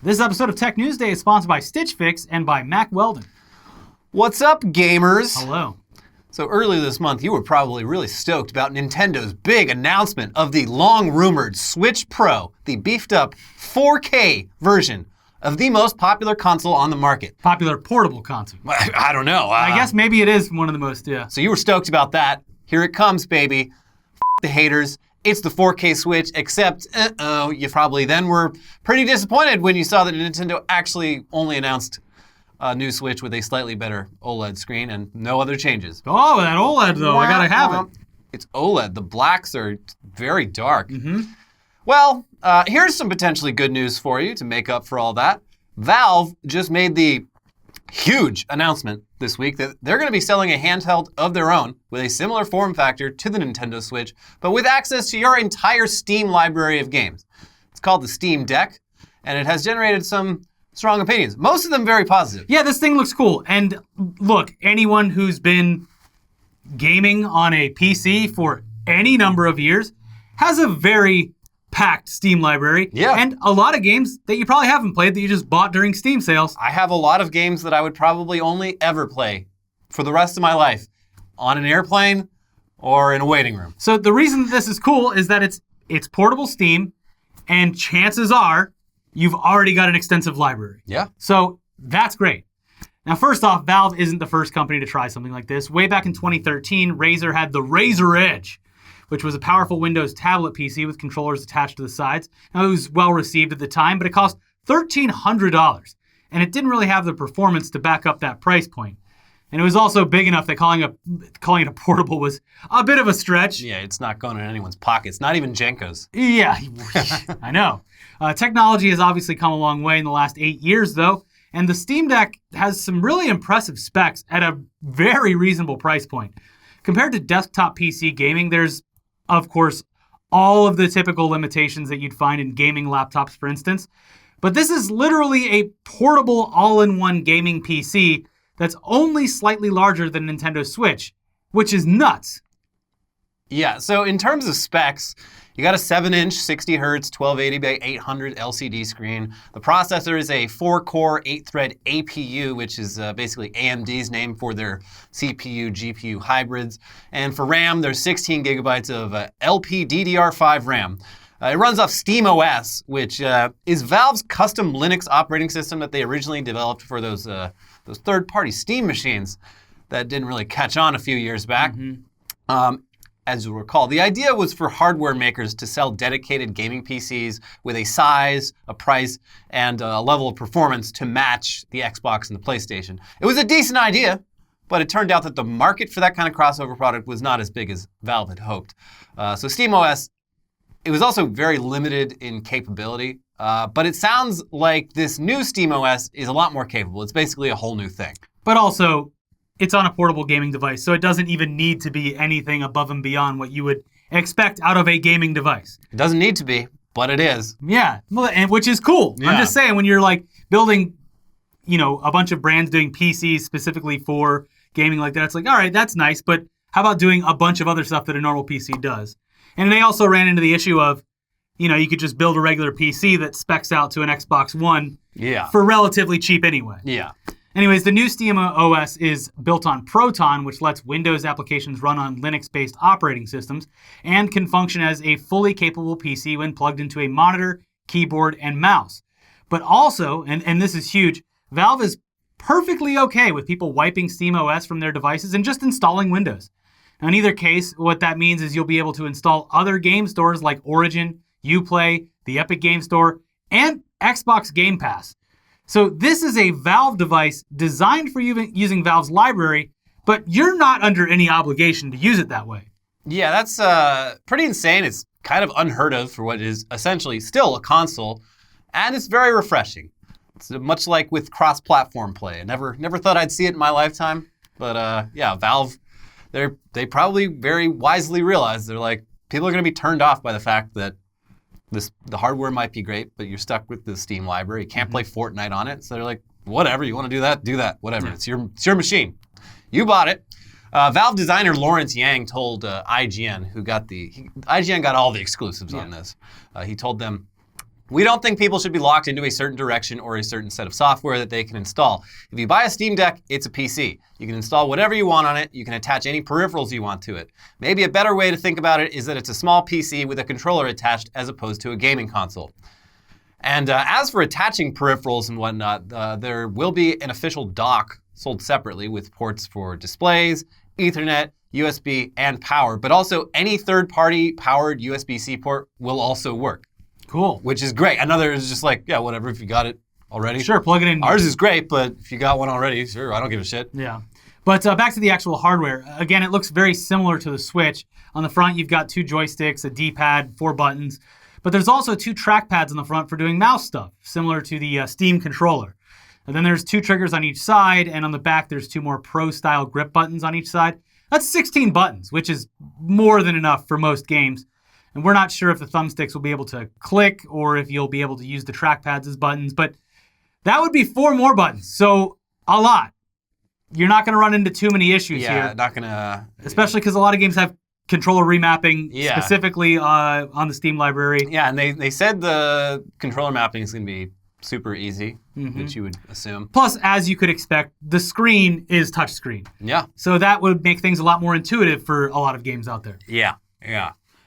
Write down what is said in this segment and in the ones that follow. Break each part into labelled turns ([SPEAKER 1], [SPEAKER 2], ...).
[SPEAKER 1] This episode of TechNewsDay is sponsored by Stitch Fix and by Mack Weldon.
[SPEAKER 2] What's up, gamers?
[SPEAKER 1] Hello.
[SPEAKER 2] So earlier this month, you were probably really stoked about Nintendo's big announcement of the long-rumored Switch Pro, the beefed-up 4K version of the most popular console on the market.
[SPEAKER 1] Popular portable console.
[SPEAKER 2] I don't know.
[SPEAKER 1] I guess maybe it is one of the most, yeah.
[SPEAKER 2] So you were stoked about that. Here it comes, baby. The haters. It's the 4K Switch, except, you probably then were pretty disappointed when you saw that Nintendo actually only announced a new Switch with a slightly better OLED screen and no other changes.
[SPEAKER 1] Oh, that OLED though, I gotta have it.
[SPEAKER 2] It's OLED. The blacks are very dark. Well, here's some potentially good news for you to make up for all that. Valve just made the huge announcement this week that they're going to be selling a handheld of their own with a similar form factor to the Nintendo Switch, but with access to your entire Steam library of games. It's called the Steam Deck, and it has generated some strong opinions. Most of them very positive.
[SPEAKER 1] Yeah, this thing looks cool. And look, anyone who's been gaming on a PC for any number of years has a very packed Steam library.
[SPEAKER 2] Yeah.
[SPEAKER 1] And a lot of games that you probably haven't played that you just bought during Steam sales.
[SPEAKER 2] I have a lot of games that I would probably only ever play for the rest of my life on an airplane or in a waiting room.
[SPEAKER 1] So the reason that this is cool is that it's portable Steam, and chances are you've already got an extensive library.
[SPEAKER 2] Yeah.
[SPEAKER 1] So that's great. Now, first off, Valve isn't the first company to try something like this. Way back in 2013, Razer had the Razer Edge, which was a powerful Windows tablet PC with controllers attached to the sides. Now, it was well received at the time, but it cost $1,300, and it didn't really have the performance to back up that price point. And it was also big enough that calling it a portable was a bit of a stretch.
[SPEAKER 2] Yeah, it's not going in anyone's pockets, not even Jenko's.
[SPEAKER 1] Yeah, I know. Technology has obviously come a long way in the last 8 years, though, and the Steam Deck has some really impressive specs at a very reasonable price point. Compared to desktop PC gaming, there's, of course, all of the typical limitations that you'd find in gaming laptops, for instance. But this is literally a portable all-in-one gaming PC that's only slightly larger than Nintendo Switch, which is nuts.
[SPEAKER 2] Yeah, so in terms of specs, you got a 7-inch, 60 hertz, 1280 by 800 LCD screen. The processor is a 4-core, 8-thread APU, which is basically AMD's name for their CPU-GPU hybrids. And for RAM, there's 16 gigabytes of LPDDR5 RAM. It runs off SteamOS, which is Valve's custom Linux operating system that they originally developed for those third-party Steam machines that didn't really catch on a few years back. As you'll recall, the idea was for hardware makers to sell dedicated gaming PCs with a size, a price, and a level of performance to match the Xbox and the PlayStation. It was a decent idea, but it turned out that the market for that kind of crossover product was not as big as Valve had hoped. So SteamOS, it was also very limited in capability, but it sounds like this new SteamOS is a lot more capable. It's basically a whole new thing.
[SPEAKER 1] But also, it's on a portable gaming device, so it doesn't even need to be anything above and beyond what you would expect out of a gaming device.
[SPEAKER 2] It doesn't need to be, but it is.
[SPEAKER 1] Yeah, and which is cool. Yeah. I'm just saying, when you're like building, a bunch of brands doing PCs specifically for gaming like that, it's like, all right, that's nice, but how about doing a bunch of other stuff that a normal PC does? And they also ran into the issue of, you could just build a regular PC that specs out to an Xbox One for relatively cheap anyway.
[SPEAKER 2] Yeah.
[SPEAKER 1] Anyways, the new SteamOS is built on Proton, which lets Windows applications run on Linux-based operating systems and can function as a fully capable PC when plugged into a monitor, keyboard, and mouse. But also, and this is huge, Valve is perfectly okay with people wiping SteamOS from their devices and just installing Windows. Now, in either case, what that means is you'll be able to install other game stores like Origin, Uplay, the Epic Game Store, and Xbox Game Pass. So this is a Valve device designed for using Valve's library, but you're not under any obligation to use it that way.
[SPEAKER 2] Yeah, that's pretty insane. It's kind of unheard of for what is essentially still a console, and it's very refreshing. It's much like with cross-platform play. I never thought I'd see it in my lifetime, but yeah, Valve, they probably very wisely realized, they're like, people are going to be turned off by the fact that the hardware might be great, but you're stuck with the Steam library. You can't play Fortnite on it. So they're like, whatever, you want to do that, whatever. Yeah. It's your machine. You bought it. Valve designer Lawrence Yang told IGN, IGN got all the exclusives on this. He told them, We don't think people should be locked into a certain direction or a certain set of software that they can install. If you buy a Steam Deck, it's a PC. You can install whatever you want on it. You can attach any peripherals you want to it. Maybe a better way to think about it is that it's a small PC with a controller attached as opposed to a gaming console. And as for attaching peripherals and whatnot, there will be an official dock sold separately with ports for displays, Ethernet, USB, and power. But also any third-party powered USB-C port will also work.
[SPEAKER 1] Cool.
[SPEAKER 2] Which is great. Another is just like, yeah, whatever, if you got it already.
[SPEAKER 1] Sure, plug it in.
[SPEAKER 2] Ours is great, but if you got one already, sure, I don't give a shit.
[SPEAKER 1] Yeah. But back to the actual hardware. Again, it looks very similar to the Switch. On the front, you've got 2 joysticks, a D-pad, 4 buttons. But there's also 2 trackpads on the front for doing mouse stuff, similar to the Steam controller. And then there's 2 triggers on each side, and on the back, there's 2 more Pro-style grip buttons on each side. That's 16 buttons, which is more than enough for most games. And we're not sure if the thumbsticks will be able to click or if you'll be able to use the trackpads as buttons, but that would be 4 more buttons. So a lot. You're not going to run into too many issues here.
[SPEAKER 2] Yeah, not going to...
[SPEAKER 1] Especially because a lot of games have controller remapping specifically on the Steam library.
[SPEAKER 2] Yeah, and they said the controller mapping is going to be super easy, which you would assume.
[SPEAKER 1] Plus, as you could expect, the screen is touchscreen.
[SPEAKER 2] Yeah.
[SPEAKER 1] So that would make things a lot more intuitive for a lot of games out there.
[SPEAKER 2] Yeah.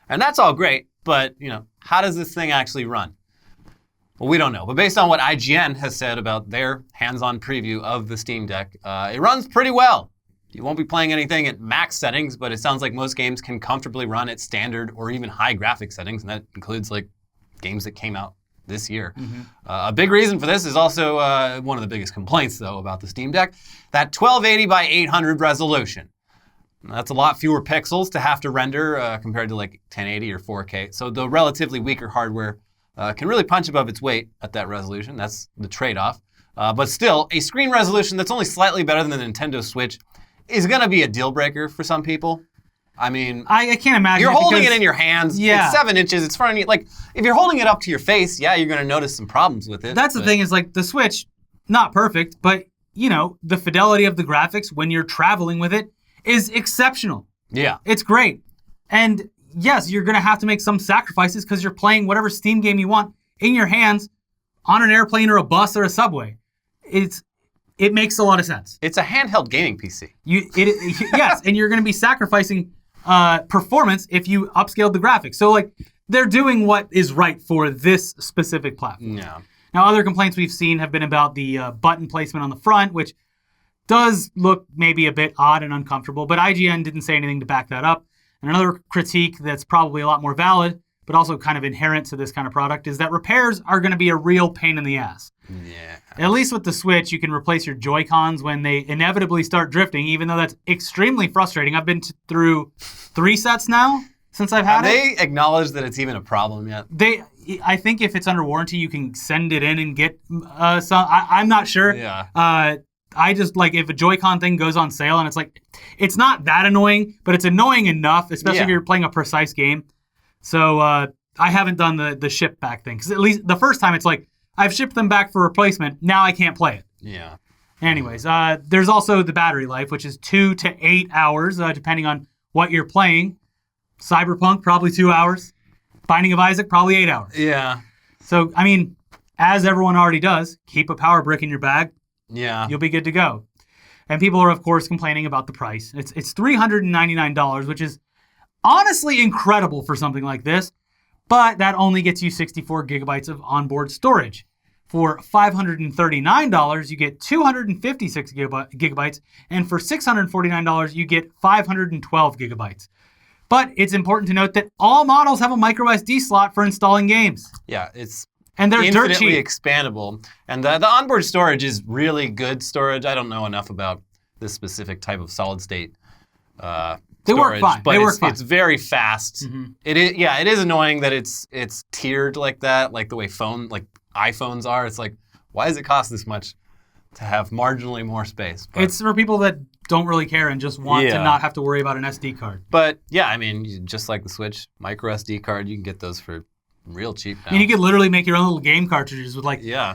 [SPEAKER 2] And that's all great, but, how does this thing actually run? Well, we don't know. But based on what IGN has said about their hands-on preview of the Steam Deck, it runs pretty well. You won't be playing anything at max settings, but it sounds like most games can comfortably run at standard or even high graphic settings, and that includes like games that came out this year. A big reason for this is also one of the biggest complaints, though, about the Steam Deck, that 1280 by 800 resolution. That's a lot fewer pixels to have to render compared to like 1080 or 4K. So the relatively weaker hardware can really punch above its weight at that resolution. That's the trade-off. But still, a screen resolution that's only slightly better than the Nintendo Switch is going to be a deal breaker for some people. I mean,
[SPEAKER 1] I can't imagine.
[SPEAKER 2] You're holding it in your hands.
[SPEAKER 1] Yeah.
[SPEAKER 2] It's 7 inches. It's front of you. Like, if you're holding it up to your face, yeah, you're going to notice some problems with it.
[SPEAKER 1] That's the thing is like the Switch, not perfect, but the fidelity of the graphics when you're traveling with it is exceptional.
[SPEAKER 2] Yeah.
[SPEAKER 1] It's great. And yes, you're going to have to make some sacrifices because you're playing whatever Steam game you want in your hands on an airplane or a bus or a subway. It makes a lot of sense.
[SPEAKER 2] It's a handheld gaming PC.
[SPEAKER 1] Yes, and you're going to be sacrificing performance if you upscaled the graphics. So like they're doing what is right for this specific platform.
[SPEAKER 2] Yeah.
[SPEAKER 1] Now other complaints we've seen have been about the button placement on the front, which does look maybe a bit odd and uncomfortable, but IGN didn't say anything to back that up. And another critique that's probably a lot more valid, but also kind of inherent to this kind of product, is that repairs are going to be a real pain in the ass.
[SPEAKER 2] Yeah.
[SPEAKER 1] At least with the Switch, you can replace your Joy-Cons when they inevitably start drifting, even though that's extremely frustrating. I've been through 3 sets now since I've had
[SPEAKER 2] it.
[SPEAKER 1] Have
[SPEAKER 2] they acknowledged that it's even a problem yet?
[SPEAKER 1] I think if it's under warranty, you can send it in and get some. I'm not sure.
[SPEAKER 2] Yeah.
[SPEAKER 1] I just like if a Joy-Con thing goes on sale and it's like, it's not that annoying, but it's annoying enough, especially if you're playing a precise game. So I haven't done the ship back thing. Because at least the first time it's like, I've shipped them back for replacement. Now I can't play it.
[SPEAKER 2] Yeah.
[SPEAKER 1] Anyways, there's also the battery life, which is 2 to 8 hours, depending on what you're playing. Cyberpunk, probably 2 hours. Binding of Isaac, probably 8 hours.
[SPEAKER 2] Yeah.
[SPEAKER 1] So, I mean, as everyone already does, keep a power brick in your bag.
[SPEAKER 2] Yeah.
[SPEAKER 1] You'll be good to go. And people are, of course, complaining about the price. It's $399, which is honestly incredible for something like this, but that only gets you 64 gigabytes of onboard storage. For $539, you get 256 gigabytes, and for $649, you get 512 gigabytes. But it's important to note that all models have a micro SD slot for installing games.
[SPEAKER 2] Yeah, it's
[SPEAKER 1] and they're dirt cheap.
[SPEAKER 2] Infinitely expandable. And the onboard storage is really good storage. I don't know enough about this specific type of solid state
[SPEAKER 1] They
[SPEAKER 2] storage,
[SPEAKER 1] work fine.
[SPEAKER 2] but
[SPEAKER 1] They work fine.
[SPEAKER 2] It's very fast. It is. Yeah, it is annoying that it's tiered like that, like the way iPhones are. It's like, why does it cost this much to have marginally more space? But
[SPEAKER 1] it's for people that don't really care and just want to not have to worry about an SD card.
[SPEAKER 2] But yeah, I mean, just like the Switch, micro SD card, you can get those for real cheap now.
[SPEAKER 1] And you could literally make your own little game cartridges with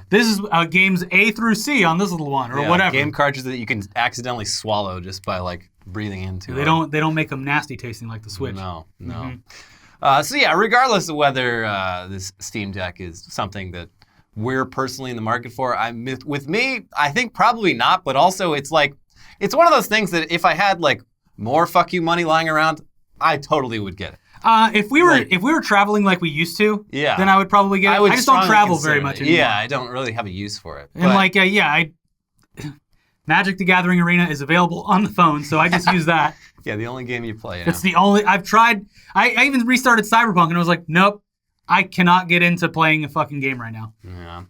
[SPEAKER 1] this is games A through C on this little one or whatever.
[SPEAKER 2] Game cartridges that you can accidentally swallow just by breathing into.
[SPEAKER 1] They don't make them nasty tasting like the Switch.
[SPEAKER 2] No. So yeah, regardless of whether this Steam Deck is something that we're personally in the market for, with me, I think probably not. But also, it's one of those things that if I had like more fuck you money lying around, I totally would get it.
[SPEAKER 1] If we were traveling like we used to, then I would probably get it. I just don't travel very much anymore.
[SPEAKER 2] Yeah, I don't really have a use for it.
[SPEAKER 1] And Magic the Gathering Arena is available on the phone, so I just use that.
[SPEAKER 2] Yeah, the only game you play.
[SPEAKER 1] It's the only I've tried. I even restarted Cyberpunk, and I was like, nope, I cannot get into playing a fucking game right now.
[SPEAKER 2] Yeah.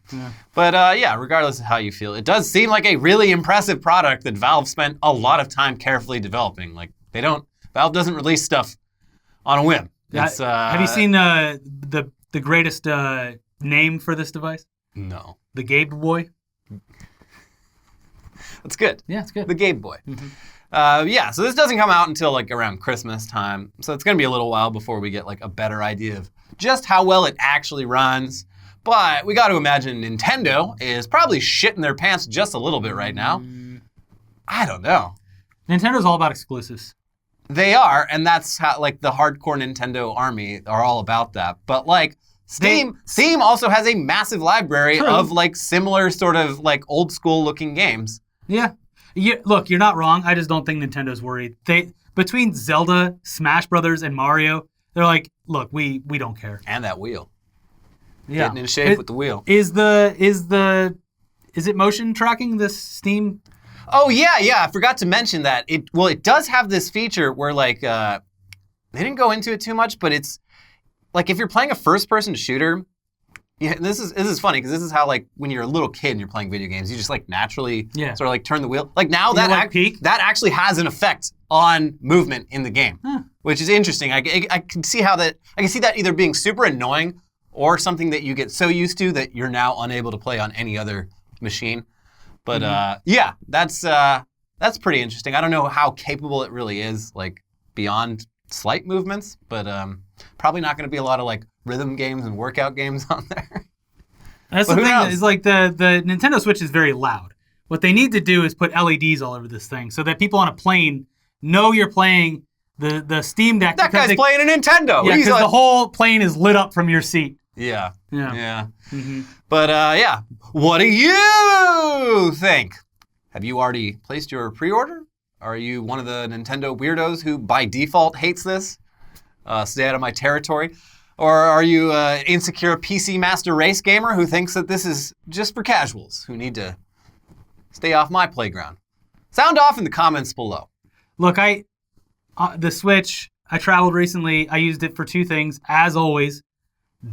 [SPEAKER 2] But regardless of how you feel, it does seem like a really impressive product that Valve spent a lot of time carefully developing. Like Valve doesn't release stuff on a whim.
[SPEAKER 1] Have you seen the greatest name for this device?
[SPEAKER 2] No.
[SPEAKER 1] The Gabe Boy.
[SPEAKER 2] That's good.
[SPEAKER 1] Yeah, it's good.
[SPEAKER 2] The Gabe Boy. Mm-hmm. So this doesn't come out until like around Christmas time. So it's going to be a little while before we get like a better idea of just how well it actually runs. But we got to imagine Nintendo is probably shitting their pants just a little bit right now. I don't know.
[SPEAKER 1] Nintendo's all about exclusives.
[SPEAKER 2] They are, and that's how like the hardcore Nintendo army are all about that. But like Steam also has a massive library of like similar sort of like old school looking games.
[SPEAKER 1] Yeah. Look, you're not wrong. I just don't think Nintendo's worried. Between Zelda, Smash Brothers, and Mario, they're like, look, we don't care.
[SPEAKER 2] And that wheel.
[SPEAKER 1] Yeah.
[SPEAKER 2] Getting in shape with the wheel.
[SPEAKER 1] Is it motion tracking, this Steam?
[SPEAKER 2] Oh yeah. I forgot to mention that. It does have this feature where like they didn't go into it too much, but it's like if you're playing a first-person shooter. Yeah, this is funny because this is how like when you're a little kid and you're playing video games, you just like naturally sort of like turn the wheel. Like now that actually has an effect on movement in the game, which is interesting. I can see I can see that either being super annoying or something that you get so used to that you're now unable to play on any other machine. But that's pretty interesting. I don't know how capable it really is, like beyond slight movements, but probably not going to be a lot of like rhythm games and workout games on there.
[SPEAKER 1] That's the thing, is like the Nintendo Switch is very loud. What they need to do is put LEDs all over this thing so that people on a plane know you're playing the Steam Deck.
[SPEAKER 2] That guy's playing a Nintendo.
[SPEAKER 1] Yeah, because the whole plane is lit up from your seat.
[SPEAKER 2] Yeah.
[SPEAKER 1] Mm-hmm.
[SPEAKER 2] But what do you think? Have you already placed your pre-order? Are you one of the Nintendo weirdos who by default hates this? Stay out of my territory. Or are you an insecure PC Master Race gamer who thinks that this is just for casuals who need to stay off my playground? Sound off in the comments below.
[SPEAKER 1] Look, the Switch, I traveled recently. I used it for two things, as always.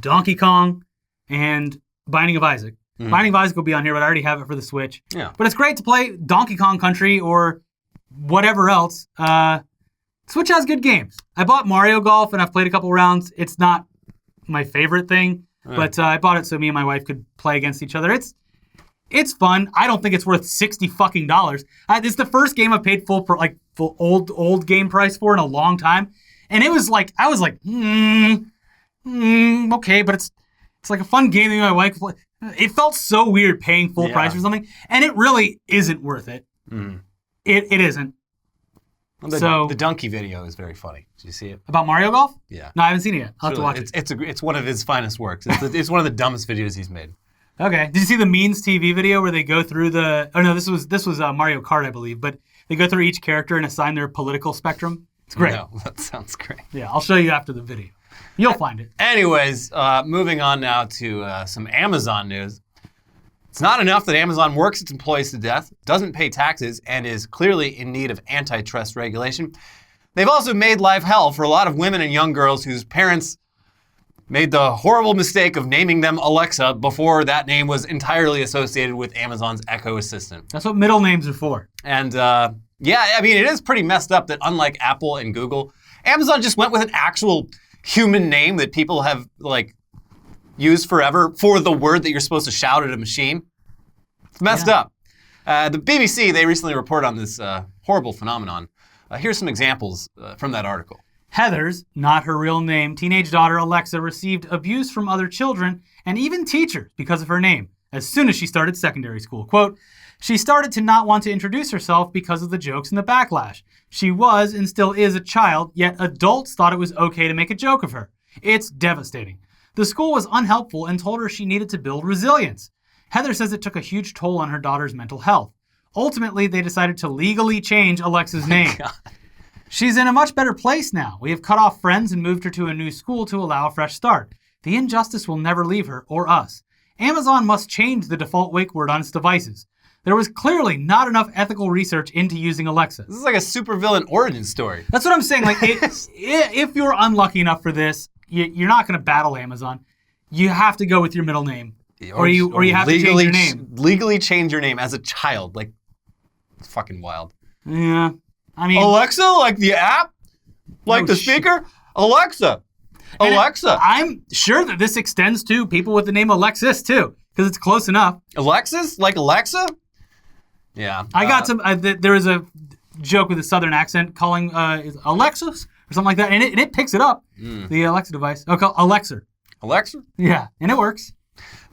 [SPEAKER 1] Donkey Kong and Binding of Isaac. Binding of Isaac will be on here, but I already have it for the Switch.
[SPEAKER 2] Yeah.
[SPEAKER 1] But it's great to play Donkey Kong Country or whatever else. Switch has good games. I bought Mario Golf, and I've played a couple rounds. It's not my favorite thing, but I bought it so me and my wife could play against each other. It's fun. I don't think it's worth $60 fucking. It's the first game I've paid full old game price for in a long time, and it was like I was like, okay, but it's like a fun game that my wife. It felt so weird paying full price for something, and it really isn't worth it. It isn't.
[SPEAKER 2] Well, the donkey video is very funny. Did you see it?
[SPEAKER 1] About Mario Golf?
[SPEAKER 2] Yeah.
[SPEAKER 1] No, I haven't seen it yet. I'll have to watch it.
[SPEAKER 2] It's one of his finest works. It's one of the dumbest videos he's made.
[SPEAKER 1] Okay. Did you see the Means TV video where they go through this was Mario Kart, I believe, but they go through each character and assign their political spectrum? It's great.
[SPEAKER 2] No, that sounds great.
[SPEAKER 1] Yeah, I'll show you after the video. You'll find it.
[SPEAKER 2] Anyways, moving on now to some Amazon news. It's not enough that Amazon works its employees to death, doesn't pay taxes, and is clearly in need of antitrust regulation. They've also made life hell for a lot of women and young girls whose parents made the horrible mistake of naming them Alexa before that name was entirely associated with Amazon's Echo Assistant.
[SPEAKER 1] That's what middle names are for.
[SPEAKER 2] And it is pretty messed up that unlike Apple and Google, Amazon just went with an actual human name that people have like used forever for the word that you're supposed to shout at a machine. It's messed up. The BBC, they recently reported on this horrible phenomenon. Here's some examples from that article.
[SPEAKER 1] Heather's, not her real name, teenage daughter Alexa received abuse from other children and even teachers because of her name as soon as she started secondary school. Quote, she started to not want to introduce herself because of the jokes and the backlash. She was and still is a child, yet adults thought it was okay to make a joke of her. It's devastating. The school was unhelpful and told her she needed to build resilience. Heather says it took a huge toll on her daughter's mental health. Ultimately, they decided to legally change Alexa's name.
[SPEAKER 2] God.
[SPEAKER 1] She's in a much better place now. We have cut off friends and moved her to a new school to allow a fresh start. The injustice will never leave her or us. Amazon must change the default wake word on its devices. There was clearly not enough ethical research into using Alexa.
[SPEAKER 2] This is like a supervillain origin story.
[SPEAKER 1] That's what I'm saying. Like, if you're unlucky enough for this, you're not going to battle Amazon. You have to go with your middle name, or you have to change your name.
[SPEAKER 2] Legally change your name as a child. Like, it's fucking wild.
[SPEAKER 1] Yeah, I mean,
[SPEAKER 2] Alexa, like the app, like the speaker. Alexa.
[SPEAKER 1] I'm sure that this extends to people with the name Alexis too, because it's close enough.
[SPEAKER 2] Alexis, like Alexa. Yeah.
[SPEAKER 1] I got some. There was a joke with a southern accent calling Alexis or something like that, and it picks it up. The Alexa device. Okay, Alexa.
[SPEAKER 2] Alexa?
[SPEAKER 1] Yeah, and it works.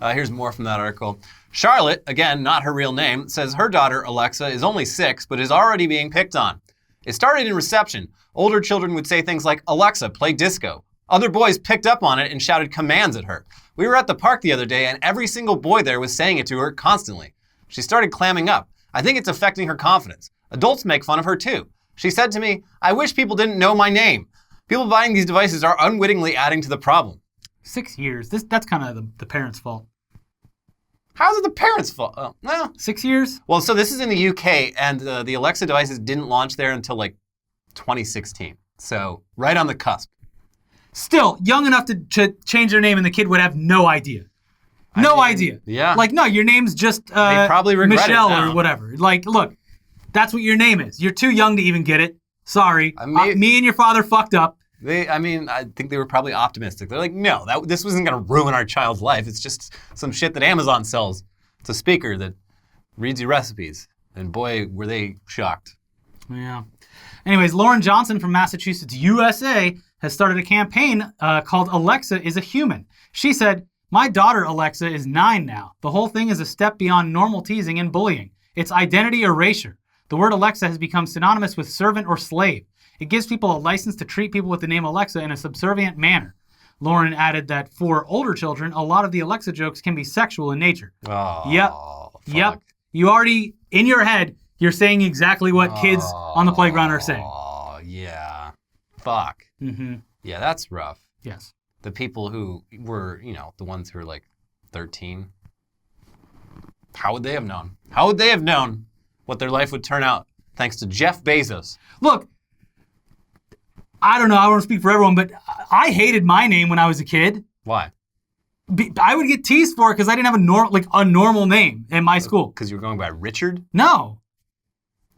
[SPEAKER 2] Here's more from that article. Charlotte, again, not her real name, says her daughter Alexa is only 6, but is already being picked on. It started in reception. Older children would say things like, Alexa, play disco. Other boys picked up on it and shouted commands at her. We were at the park the other day, and every single boy there was saying it to her constantly. She started clamming up. I think it's affecting her confidence. Adults make fun of her too. She said to me, I wish people didn't know my name. People buying these devices are unwittingly adding to the problem.
[SPEAKER 1] 6 years. That's kind of the parents' fault.
[SPEAKER 2] How is it the parents' fault? Oh, well.
[SPEAKER 1] 6 years?
[SPEAKER 2] Well, so this is in the UK, and the Alexa devices didn't launch there until like 2016. So right on the cusp.
[SPEAKER 1] Still, young enough to change their name and the kid would have no idea. No idea.
[SPEAKER 2] Yeah.
[SPEAKER 1] Like, no, your name's just
[SPEAKER 2] they probably regret
[SPEAKER 1] Michelle
[SPEAKER 2] it now.
[SPEAKER 1] or whatever. Like, look, that's what your name is. You're too young to even get it. Sorry. Me and your father fucked up.
[SPEAKER 2] I think they were probably optimistic. They're like, no, this wasn't going to ruin our child's life. It's just some shit that Amazon sells. It's a speaker that reads you recipes. And boy, were they shocked.
[SPEAKER 1] Yeah. Anyways, Lauren Johnson from Massachusetts, USA, has started a campaign called Alexa is a Human. She said, my daughter Alexa is 9 now. The whole thing is a step beyond normal teasing and bullying. It's identity erasure. The word Alexa has become synonymous with servant or slave. It gives people a license to treat people with the name Alexa in a subservient manner. Lauren added that for older children, a lot of the Alexa jokes can be sexual in nature.
[SPEAKER 2] Oh,
[SPEAKER 1] Yep. You already, in your head, you're saying exactly what kids on the playground are saying.
[SPEAKER 2] Oh, yeah. Fuck.
[SPEAKER 1] Mm-hmm.
[SPEAKER 2] Yeah, that's rough.
[SPEAKER 1] Yes.
[SPEAKER 2] The people who were, the ones who were like 13, how would they have known? How would they have known what their life would turn out thanks to Jeff Bezos?
[SPEAKER 1] Look, I don't know, I don't speak for everyone, but I hated my name when I was a kid.
[SPEAKER 2] Why?
[SPEAKER 1] I would get teased for it because I didn't have a normal name in my school.
[SPEAKER 2] Because you were going by Richard?
[SPEAKER 1] No.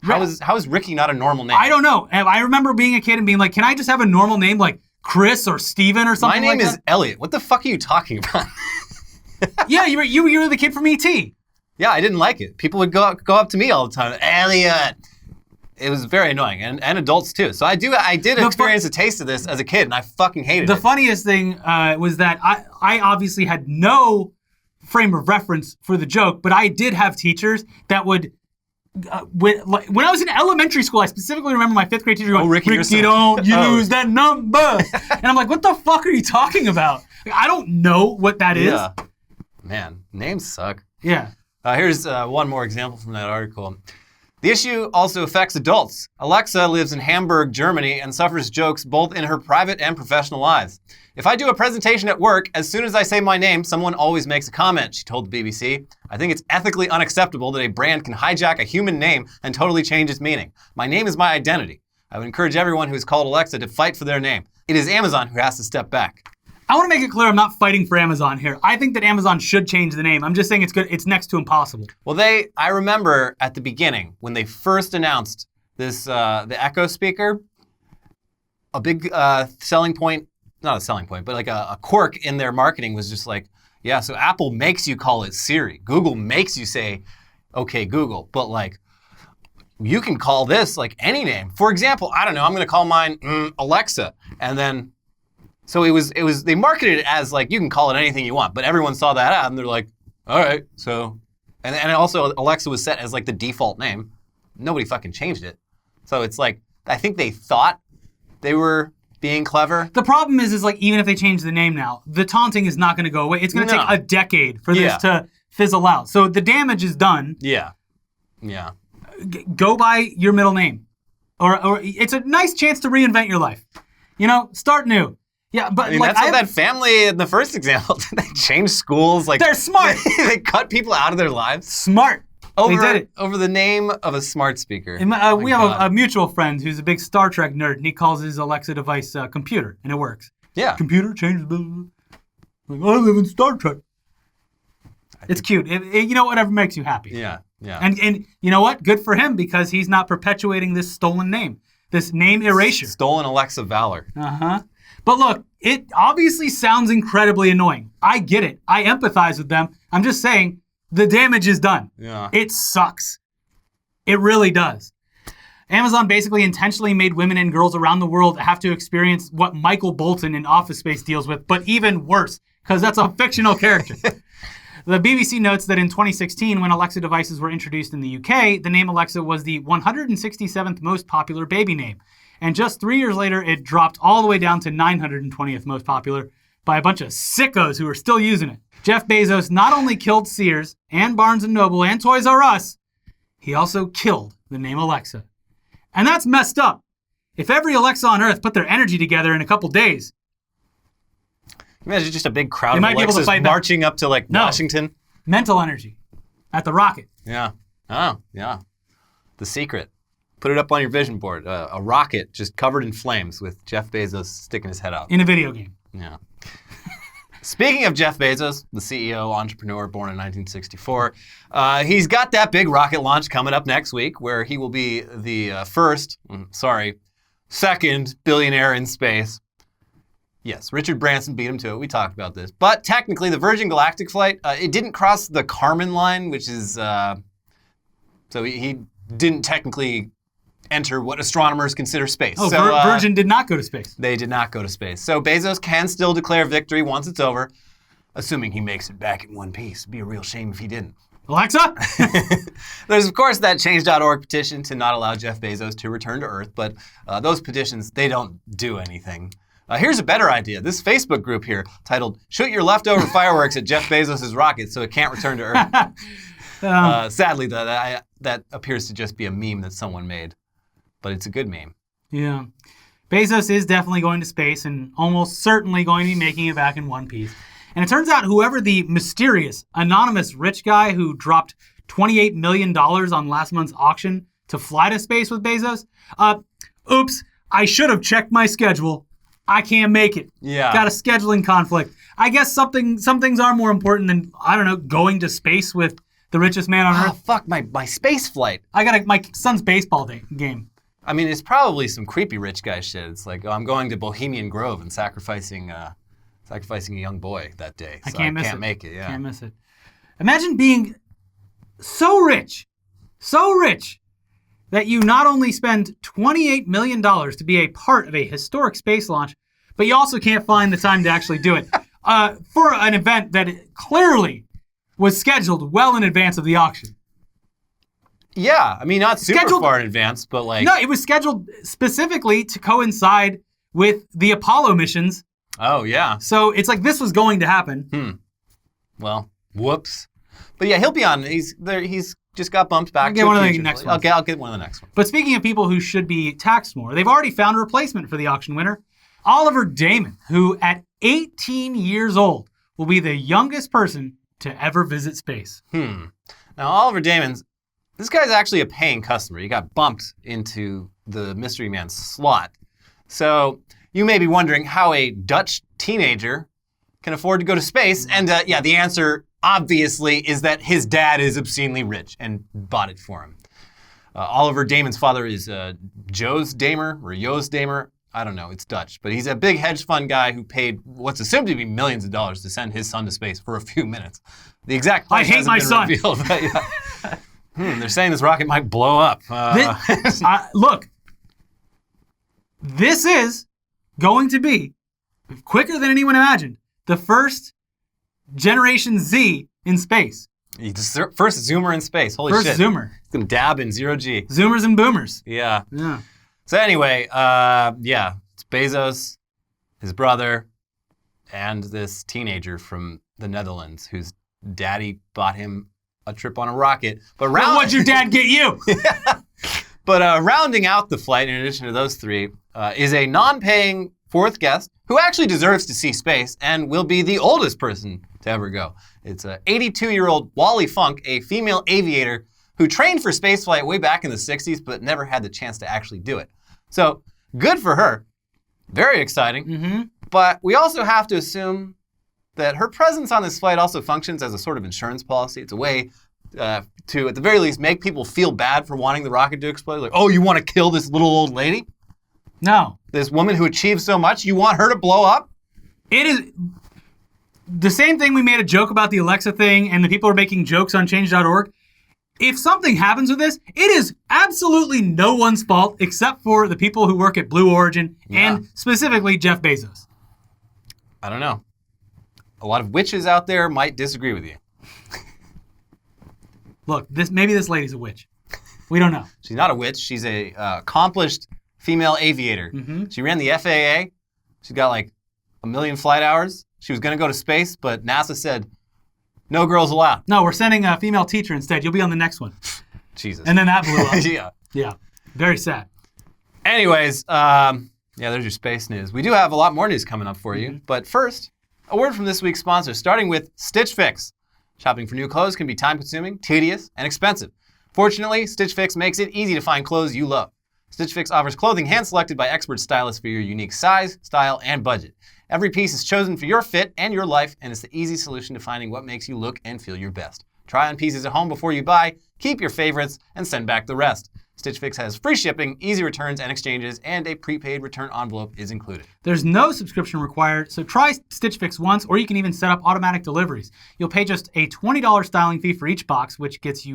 [SPEAKER 2] How is Ricky not a normal name?
[SPEAKER 1] I don't know. And I remember being a kid and being like, can I just have a normal name like Chris or Steven or something like that?
[SPEAKER 2] My name is Elliot. What the fuck are you talking about?
[SPEAKER 1] Yeah, you were the kid from E.T.
[SPEAKER 2] Yeah, I didn't like it. People would go up to me all the time, Elliot. It was very annoying, and adults too. So I did experience a taste of this as a kid, and I fucking hated it.
[SPEAKER 1] The funniest thing was that I obviously had no frame of reference for the joke, but I did have teachers that would, when I was in elementary school, I specifically remember my 5th grade teacher going,
[SPEAKER 2] Ricky,
[SPEAKER 1] don't use that number. And I'm like, what the fuck are you talking about? Like, I don't know what that is.
[SPEAKER 2] Yeah. Man, names suck.
[SPEAKER 1] Yeah.
[SPEAKER 2] Here's one more example from that article. The issue also affects adults. Alexa lives in Hamburg, Germany, and suffers jokes both in her private and professional lives. If I do a presentation at work, as soon as I say my name, someone always makes a comment, she told the BBC. I think it's ethically unacceptable that a brand can hijack a human name and totally change its meaning. My name is my identity. I would encourage everyone who is called Alexa to fight for their name. It is Amazon who has to step back.
[SPEAKER 1] I want to make it clear I'm not fighting for Amazon here. I think that Amazon should change the name. I'm just saying it's next to impossible.
[SPEAKER 2] Well, I remember at the beginning when they first announced this, the Echo speaker, a big selling point, not a selling point, but like a quirk in their marketing was just like, yeah, so Apple makes you call it Siri. Google makes you say, okay, Google, but like, you can call this like any name. For example, I don't know, I'm going to call mine Alexa, and then so it was they marketed it as like you can call it anything you want, but everyone saw that ad and they're like, all right, so and also Alexa was set as like the default name. Nobody fucking changed it. So it's like I think they thought they were being clever.
[SPEAKER 1] The problem is like, even if they change the name now, the taunting is not going to go away. It's going to take a decade for this to fizzle out. So the damage is done.
[SPEAKER 2] Yeah.
[SPEAKER 1] Go by your middle name. Or it's a nice chance to reinvent your life. Start new. Yeah, but
[SPEAKER 2] I mean, that's what that family in the first example did. They changed schools. Like,
[SPEAKER 1] they're smart.
[SPEAKER 2] They cut people out of their lives.
[SPEAKER 1] Smart. They did it.
[SPEAKER 2] Over the name of a smart speaker.
[SPEAKER 1] We have a mutual friend who's a big Star Trek nerd, and he calls his Alexa device computer, and it works.
[SPEAKER 2] Yeah.
[SPEAKER 1] Computer, change the... Like, I live in Star Trek. It's cute. Whatever makes you happy.
[SPEAKER 2] Yeah.
[SPEAKER 1] And you know what? Good for him, because he's not perpetuating this stolen name. This name erasure.
[SPEAKER 2] Stolen Alexa valor.
[SPEAKER 1] Uh-huh. But look, it obviously sounds incredibly annoying. I get it. I empathize with them. I'm just saying, the damage is done.
[SPEAKER 2] Yeah.
[SPEAKER 1] It sucks. It really does. Amazon basically intentionally made women and girls around the world have to experience what Michael Bolton in Office Space deals with, but even worse, because that's a fictional character. The BBC notes that in 2016, when Alexa devices were introduced in the UK, the name Alexa was the 167th most popular baby name. And just 3 years later, it dropped all the way down to 920th most popular by a bunch of sickos who are still using it. Jeff Bezos not only killed Sears and Barnes & Noble and Toys R Us, he also killed the name Alexa. And that's messed up. If every Alexa on Earth put their energy together in a couple days...
[SPEAKER 2] Imagine just a big crowd of Alexas marching up to Washington.
[SPEAKER 1] Mental energy at the rocket.
[SPEAKER 2] Yeah. Oh, yeah. The secret. Put it up on your vision board. A rocket just covered in flames with Jeff Bezos sticking his head out.
[SPEAKER 1] In a video game.
[SPEAKER 2] Yeah. Speaking of Jeff Bezos, the CEO, entrepreneur, born in 1964, he's got that big rocket launch coming up next week where he will be the second billionaire in space. Yes, Richard Branson beat him to it. We talked about this. But technically, the Virgin Galactic flight, it didn't cross the Kármán line, which is... so he didn't technically enter what astronomers consider space.
[SPEAKER 1] Oh,
[SPEAKER 2] so,
[SPEAKER 1] Virgin did not go to space.
[SPEAKER 2] They did not go to space. So Bezos can still declare victory once it's over, assuming he makes it back in one piece. It'd be a real shame if he didn't.
[SPEAKER 1] Alexa?
[SPEAKER 2] There's, of course, that change.org petition to not allow Jeff Bezos to return to Earth, but those petitions, they don't do anything. Here's a better idea. This Facebook group here, titled, Shoot Your Leftover Fireworks at Jeff Bezos' Rocket so it can't return to Earth. Sadly, that appears to just be a meme that someone made. But it's a good meme.
[SPEAKER 1] Yeah. Bezos is definitely going to space and almost certainly going to be making it back in one piece. And it turns out whoever the mysterious, anonymous rich guy who dropped $28 million on last month's auction to fly to space with Bezos, oops, I should have checked my schedule. I can't make it.
[SPEAKER 2] Yeah.
[SPEAKER 1] Got a scheduling conflict. I guess some things are more important than, I don't know, going to space with the richest man on Earth.
[SPEAKER 2] Oh, fuck, my space flight.
[SPEAKER 1] I got my son's baseball game.
[SPEAKER 2] I mean, it's probably some creepy rich guy shit. It's like, I'm going to Bohemian Grove and sacrificing a young boy that day. So I can't make it. Yeah.
[SPEAKER 1] Can't miss it. Imagine being so rich, that you not only spend $28 million to be a part of a historic space launch, but you also can't find the time to actually do it for an event that clearly was scheduled well in advance of the auction.
[SPEAKER 2] Yeah, I mean, not super far in advance, but like...
[SPEAKER 1] No, it was scheduled specifically to coincide with the Apollo missions.
[SPEAKER 2] Oh, yeah.
[SPEAKER 1] So it's like this was going to happen.
[SPEAKER 2] Well, whoops. But yeah, he'll be on. He's just got bumped back.
[SPEAKER 1] I'll get one of the next ones.
[SPEAKER 2] I'll get one of the next ones.
[SPEAKER 1] But speaking of people who should be taxed more, they've already found a replacement for the auction winner, Oliver Damon, who at 18 years old will be the youngest person to ever visit space.
[SPEAKER 2] Now, Oliver Damon's... This guy's actually a paying customer. He got bumped into the Mystery Man slot. So you may be wondering how a Dutch teenager can afford to go to space. And the answer obviously is that his dad is obscenely rich and bought it for him. Oliver Damon's father is Joost Damer or Joost Damer. I don't know, it's Dutch. But he's a big hedge fund guy who paid what's assumed to be millions of dollars to send his son to space for a few minutes. The exact price hasn't been revealed, but yeah. They're saying this rocket might blow up.
[SPEAKER 1] Look, this is going to be, quicker than anyone imagined, the first Generation Z in space.
[SPEAKER 2] First Zoomer in space. Holy shit.
[SPEAKER 1] First Zoomer.
[SPEAKER 2] It's going to dab in 0G.
[SPEAKER 1] Zoomers and boomers.
[SPEAKER 2] Yeah.
[SPEAKER 1] Yeah.
[SPEAKER 2] So anyway, it's Bezos, his brother, and this teenager from the Netherlands whose daddy bought him a trip on a rocket. But
[SPEAKER 1] what'd your dad get you?
[SPEAKER 2] But rounding out the flight, in addition to those three, is a non-paying fourth guest who actually deserves to see space and will be the oldest person to ever go. It's 82-year-old Wally Funk, a female aviator who trained for spaceflight way back in the 60s but never had the chance to actually do it. So good for her. Very exciting.
[SPEAKER 1] Mm-hmm.
[SPEAKER 2] But we also have to assume that her presence on this flight also functions as a sort of insurance policy. It's a way to, at the very least, make people feel bad for wanting the rocket to explode. Like, oh, you want to kill this little old lady?
[SPEAKER 1] No.
[SPEAKER 2] This woman who achieved so much, you want her to blow up?
[SPEAKER 1] It is the same thing we made a joke about the Alexa thing, and the people are making jokes on change.org. If something happens with this, it is absolutely no one's fault except for the people who work at Blue Origin and specifically Jeff Bezos.
[SPEAKER 2] I don't know. A lot of witches out there might disagree with you.
[SPEAKER 1] Look, maybe this lady's a witch. We don't know.
[SPEAKER 2] She's not a witch. She's a accomplished female aviator.
[SPEAKER 1] Mm-hmm.
[SPEAKER 2] She ran the FAA. She's got like 1 million flight hours. She was going to go to space, but NASA said, no girls allowed.
[SPEAKER 1] No, we're sending a female teacher instead. You'll be on the next one.
[SPEAKER 2] Jesus.
[SPEAKER 1] And then that blew up.
[SPEAKER 2] Yeah.
[SPEAKER 1] Yeah. Very sad.
[SPEAKER 2] Anyways, yeah, there's your space news. We do have a lot more news coming up for you. But first, a word from this week's sponsor, starting with Stitch Fix. Shopping for new clothes can be time-consuming, tedious, and expensive. Fortunately, Stitch Fix makes it easy to find clothes you love. Stitch Fix offers clothing hand-selected by expert stylists for your unique size, style, and budget. Every piece is chosen for your fit and your life, and it's the easy solution to finding what makes you look and feel your best. Try on pieces at home before you buy, keep your favorites, and send back the rest. Stitch Fix has free shipping, easy returns and exchanges, and a prepaid return envelope is included.
[SPEAKER 1] There's no subscription required, so try Stitch Fix once, or you can even set up automatic deliveries. You'll pay just a $20 styling fee for each box, which gets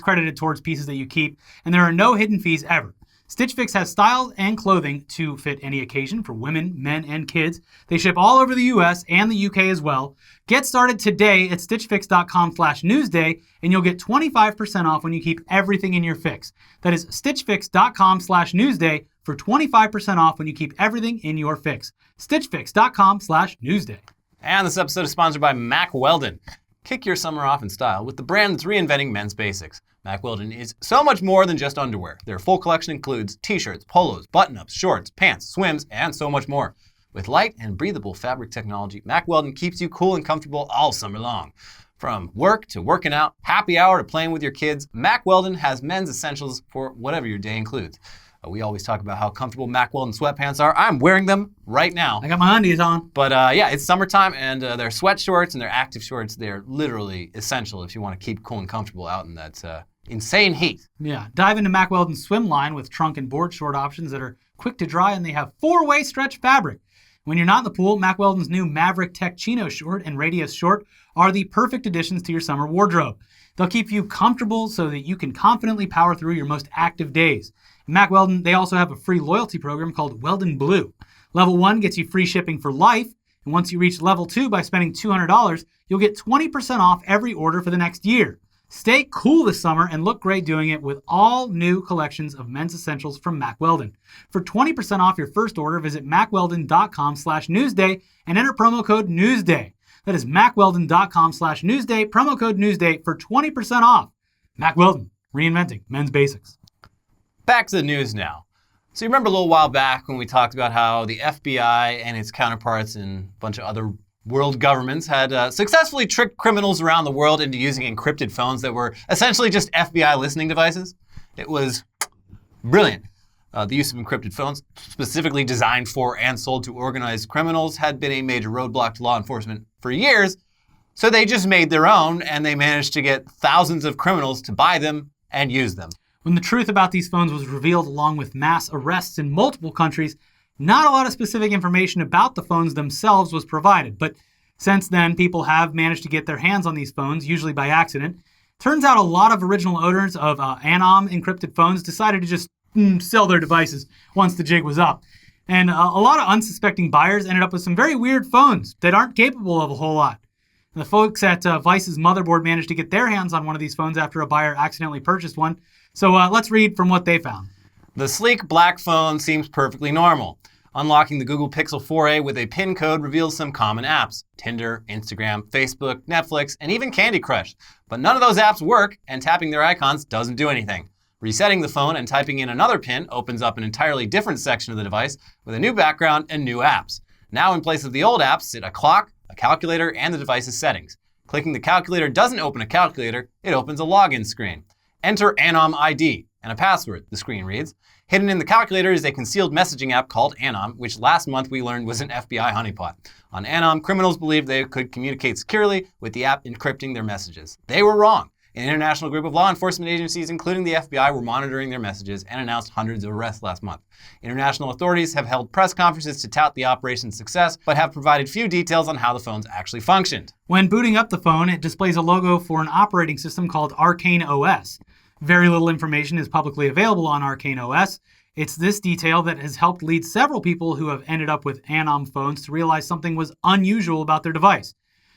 [SPEAKER 1] credited towards pieces that you keep, and there are no hidden fees ever. Stitch Fix has styles and clothing to fit any occasion for women, men, and kids. They ship all over the US and the UK as well. Get started today at stitchfix.com/newsday and you'll get 25% off when you keep everything in your fix. That is stitchfix.com/newsday for 25% off when you keep everything in your fix. stitchfix.com/newsday.
[SPEAKER 2] And this episode is sponsored by Mack Weldon. Kick your summer off in style with the brand that's reinventing men's basics. Mack Weldon is so much more than just underwear. Their full collection includes t-shirts, polos, button-ups, shorts, pants, swims, and so much more. With light and breathable fabric technology, Mack Weldon keeps you cool and comfortable all summer long. From work to working out, happy hour to playing with your kids, Mack Weldon has men's essentials for whatever your day includes. We always talk about how comfortable Mack Weldon sweatpants are. I'm wearing them right now.
[SPEAKER 1] I got my undies on.
[SPEAKER 2] But yeah, it's summertime, and their sweat shorts and their active shorts, they're literally essential if you want to keep cool and comfortable out in that insane heat.
[SPEAKER 1] Yeah, dive into Mack Weldon's swim line with trunk and board short options that are quick to dry, and they have 4-way stretch fabric. When you're not in the pool, Mack Weldon's new Maverick Tech Chino short and Radius short are the perfect additions to your summer wardrobe. They'll keep you comfortable so that you can confidently power through your most active days. Mack Weldon, they also have a free loyalty program called Weldon Blue. Level 1 gets you free shipping for life, and once you reach Level 2 by spending $200, you'll get 20% off every order for the next year. Stay cool this summer and look great doing it with all new collections of men's essentials from Mack Weldon. For 20% off your first order, visit mackweldon.com/newsday and enter promo code NEWSDAY. That is mackweldon.com/newsday, promo code NEWSDAY for 20% off. Mack Weldon, reinventing men's basics.
[SPEAKER 2] Back to the news now. So you remember a little while back when we talked about how the FBI and its counterparts in a bunch of other world governments had successfully tricked criminals around the world into using encrypted phones that were essentially just FBI listening devices? It was brilliant. The use of encrypted phones, specifically designed for and sold to organized criminals, had been a major roadblock to law enforcement for years. So they just made their own, and they managed to get thousands of criminals to buy them and use them.
[SPEAKER 1] When the truth about these phones was revealed along with mass arrests in multiple countries, not a lot of specific information about the phones themselves was provided. But since then, people have managed to get their hands on these phones, usually by accident. Turns out a lot of original owners of Anom encrypted phones decided to just sell their devices once the jig was up. And a lot of unsuspecting buyers ended up with some very weird phones that aren't capable of a whole lot. And the folks at Vice's Motherboard managed to get their hands on one of these phones after a buyer accidentally purchased one. So let's read from what they found.
[SPEAKER 2] The sleek black phone seems perfectly normal. Unlocking the Google Pixel 4a with a PIN code reveals some common apps: Tinder, Instagram, Facebook, Netflix, and even Candy Crush. But none of those apps work, and tapping their icons doesn't do anything. Resetting the phone and typing in another PIN opens up an entirely different section of the device with a new background and new apps. Now in place of the old apps sit a clock, a calculator, and the device's settings. Clicking the calculator doesn't open a calculator, it opens a login screen. Enter Anom ID and a password, the screen reads. Hidden in the calculator is a concealed messaging app called Anom, which last month we learned was an FBI honeypot. On Anom, criminals believed they could communicate securely with the app encrypting their messages. They were wrong. An international group of law enforcement agencies, including the FBI, were monitoring their messages and announced hundreds of arrests last month. International authorities have held press conferences to tout the operation's success, but have provided few details on how the phones actually functioned.
[SPEAKER 1] When booting up the phone, it displays a logo for an operating system called Arcane OS. Very little information is publicly available on Arcane OS. It's this detail that has helped lead several people who have ended up with Anom phones to realize something was unusual about their device.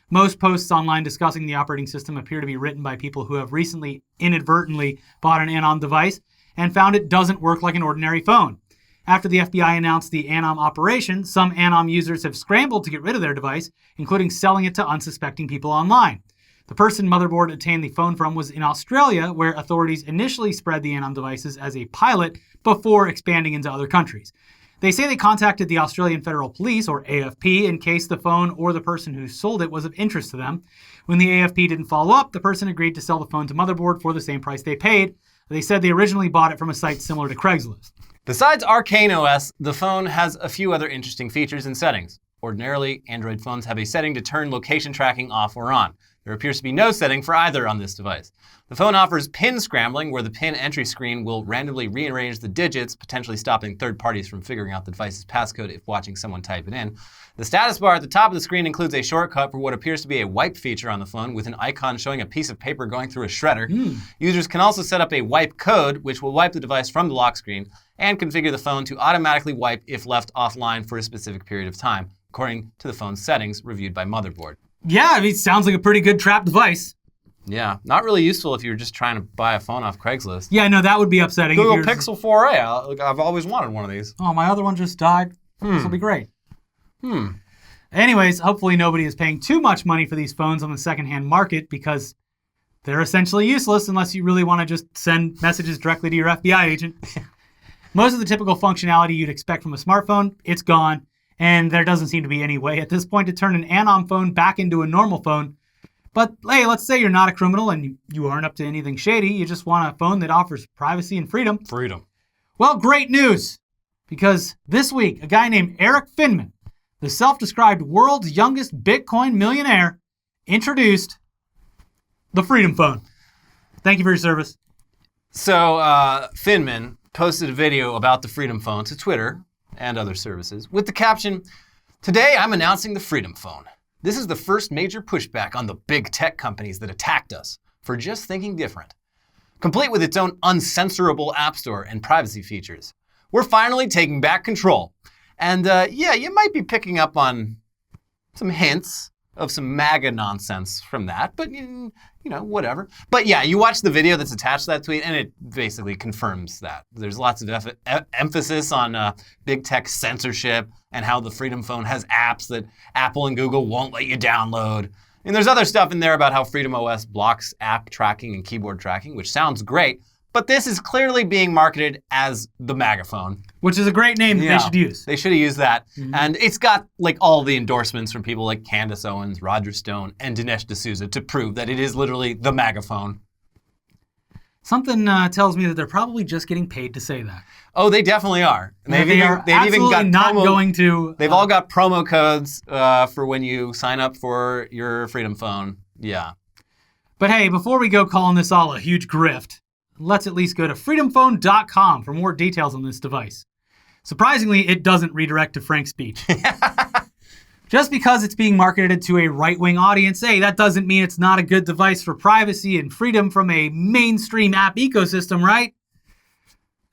[SPEAKER 1] Most posts online discussing the operating system appear to be written by people who have recently inadvertently bought an Anom device and found it doesn't work like an ordinary phone. After the FBI announced the Anom operation, some Anom users have scrambled to get rid of their device, including selling it to unsuspecting people online. The person Motherboard obtained the phone from was in Australia, where authorities initially spread the Anom devices as a pilot before expanding into other countries. They say they contacted the Australian Federal Police, or AFP, in case the phone or the person who sold it was of interest to them. When the AFP didn't follow up, the person agreed to sell the phone to Motherboard for the same price they paid. They said they originally bought it from a site similar to Craigslist.
[SPEAKER 2] Besides Arcane OS, the phone has a few other interesting features and settings. Ordinarily, Android phones have a setting to turn location tracking off or on. There appears to be no setting for either on this device. The phone offers PIN scrambling, where the PIN entry screen will randomly rearrange the digits, potentially stopping third parties from figuring out the device's passcode if watching someone type it in. The status bar at the top of the screen includes a shortcut for what appears to be a wipe feature on the phone, with an icon showing a piece of paper going through a shredder. Users can also set up a wipe code, which will wipe the device from the lock screen, and configure the phone to automatically wipe if left offline for a specific period of time, according to the phone's settings reviewed by Motherboard.
[SPEAKER 1] Yeah, I mean, it sounds like a pretty good trap device.
[SPEAKER 2] Yeah, not really useful if you're just trying to buy a phone off Craigslist.
[SPEAKER 1] Yeah, no, that would be upsetting.
[SPEAKER 2] Google Pixel 4a. I've always wanted one of these.
[SPEAKER 1] Oh, my other one just died. This will be great. Anyways, hopefully nobody is paying too much money for these phones on the secondhand market, because they're essentially useless unless you really want to just send messages directly to your FBI agent. Most of the typical functionality you'd expect from a smartphone, it's gone. And there doesn't seem to be any way at this point to turn an Anom phone back into a normal phone. But hey, let's say you're not a criminal and you aren't up to anything shady. You just want a phone that offers privacy and freedom. Well, great news. Because this week, a guy named Eric Finman, the self-described world's youngest Bitcoin millionaire, introduced the Freedom Phone. Thank you for your service.
[SPEAKER 2] So Finman posted a video about the Freedom Phone to Twitter and other services with the caption, "Today I'm announcing the Freedom Phone. This is the first major pushback on the big tech companies that attacked us for just thinking different. Complete with its own uncensorable app store and privacy features. We're finally taking back control. And yeah, you might be picking up on some hints of some MAGA nonsense from that, but you know, whatever. But yeah, you watch the video that's attached to that tweet, and it basically confirms that. There's lots of emphasis on big tech censorship and how the Freedom Phone has apps that Apple and Google won't let you download. And there's other stuff in there about how Freedom OS blocks app tracking and keyboard tracking, which sounds great. But this is clearly being marketed as the MAGA phone.
[SPEAKER 1] Which is a great name that they should use.
[SPEAKER 2] They should have used that. And it's got like all the endorsements from people like Candace Owens, Roger Stone, and Dinesh D'Souza to prove that it is literally the MAGA phone.
[SPEAKER 1] Something tells me that they're probably just getting paid to say that.
[SPEAKER 2] Oh, they definitely are. And
[SPEAKER 1] they've even got not going to.
[SPEAKER 2] They've all got promo codes for when you sign up for your Freedom Phone. Yeah.
[SPEAKER 1] But hey, before we go calling this all a huge grift, let's at least go to freedomphone.com for more details on this device. Surprisingly, it doesn't redirect to frank speech. Just because it's being marketed to a right-wing audience, hey, that doesn't mean it's not a good device for privacy and freedom from a mainstream app ecosystem, right?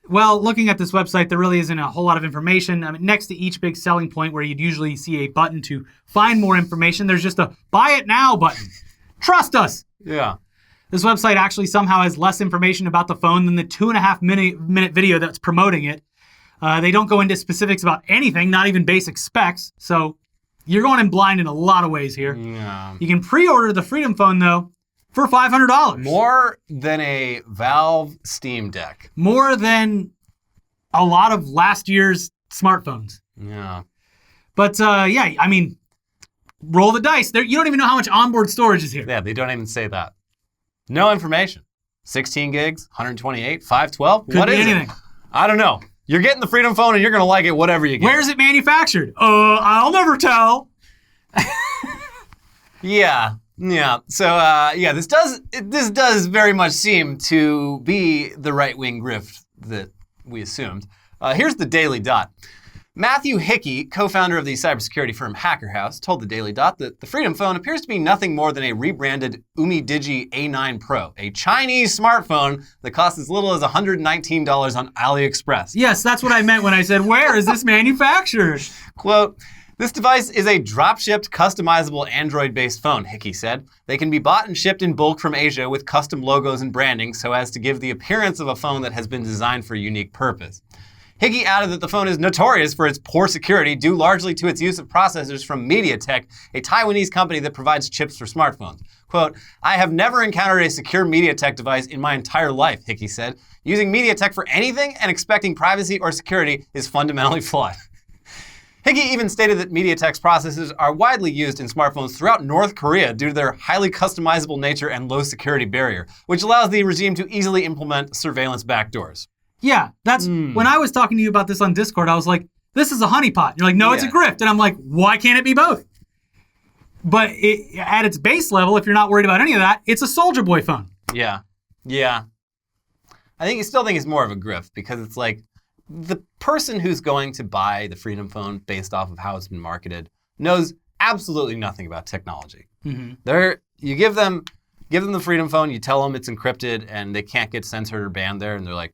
[SPEAKER 1] Well, looking at this website, there really isn't a whole lot of information. I mean, next to each big selling point where you'd usually see a button to find more information, there's just a buy it now button. Trust us.
[SPEAKER 2] Yeah.
[SPEAKER 1] This website actually somehow has less information about the phone than the 2.5 minute video that's promoting it. They don't go into specifics about anything, not even basic specs. So you're going in blind in a lot of ways here.
[SPEAKER 2] Yeah.
[SPEAKER 1] You can pre-order the Freedom Phone, though, for $500.
[SPEAKER 2] More than a Valve Steam Deck.
[SPEAKER 1] More than a lot of last year's smartphones.
[SPEAKER 2] Yeah.
[SPEAKER 1] But yeah, I mean, roll the dice. You don't even know how much onboard storage is here.
[SPEAKER 2] Yeah, they don't even say that. No information. 16 gigs, 128, 512?
[SPEAKER 1] Could
[SPEAKER 2] What
[SPEAKER 1] be
[SPEAKER 2] is
[SPEAKER 1] anything.
[SPEAKER 2] it? I don't know. You're getting the Freedom Phone and you're going to like it whatever you get.
[SPEAKER 1] Where's it manufactured? I'll never tell.
[SPEAKER 2] Yeah. So yeah, this does very much seem to be the right-wing grift that we assumed. Here's the Daily Dot. Matthew Hickey, co-founder of the cybersecurity firm Hacker House, told the Daily Dot that the Freedom Phone appears to be nothing more than a rebranded UmiDigi A9 Pro, a Chinese smartphone that costs as little as $119 on AliExpress.
[SPEAKER 1] Yes, that's what I meant when I said, where is this manufactured?
[SPEAKER 2] Quote, this device is a drop-shipped, customizable Android-based phone, Hickey said. They can be bought and shipped in bulk from Asia with custom logos and branding so as to give the appearance of a phone that has been designed for a unique purpose. Hickey added that the phone is notorious for its poor security due largely to its use of processors from MediaTek, a Taiwanese company that provides chips for smartphones. Quote, I have never encountered a secure MediaTek device in my entire life, Hickey said. Using MediaTek for anything and expecting privacy or security is fundamentally flawed. Hickey even stated that MediaTek's processors are widely used in smartphones throughout North Korea due to their highly customizable nature and low security barrier, which allows the regime to easily implement surveillance backdoors.
[SPEAKER 1] Yeah, that's when I was talking to you about this on Discord, I was like, this is a honeypot. You're like, no, it's a grift. And I'm like, why can't it be both? But at its base level, if you're not worried about any of that, it's a Soldier Boy phone.
[SPEAKER 2] Yeah. I still think it's more of a grift because it's like the person who's going to buy the Freedom Phone based off of how it's been marketed knows absolutely nothing about technology. You give them the Freedom Phone, you tell them it's encrypted and they can't get censored or banned there, and they're like,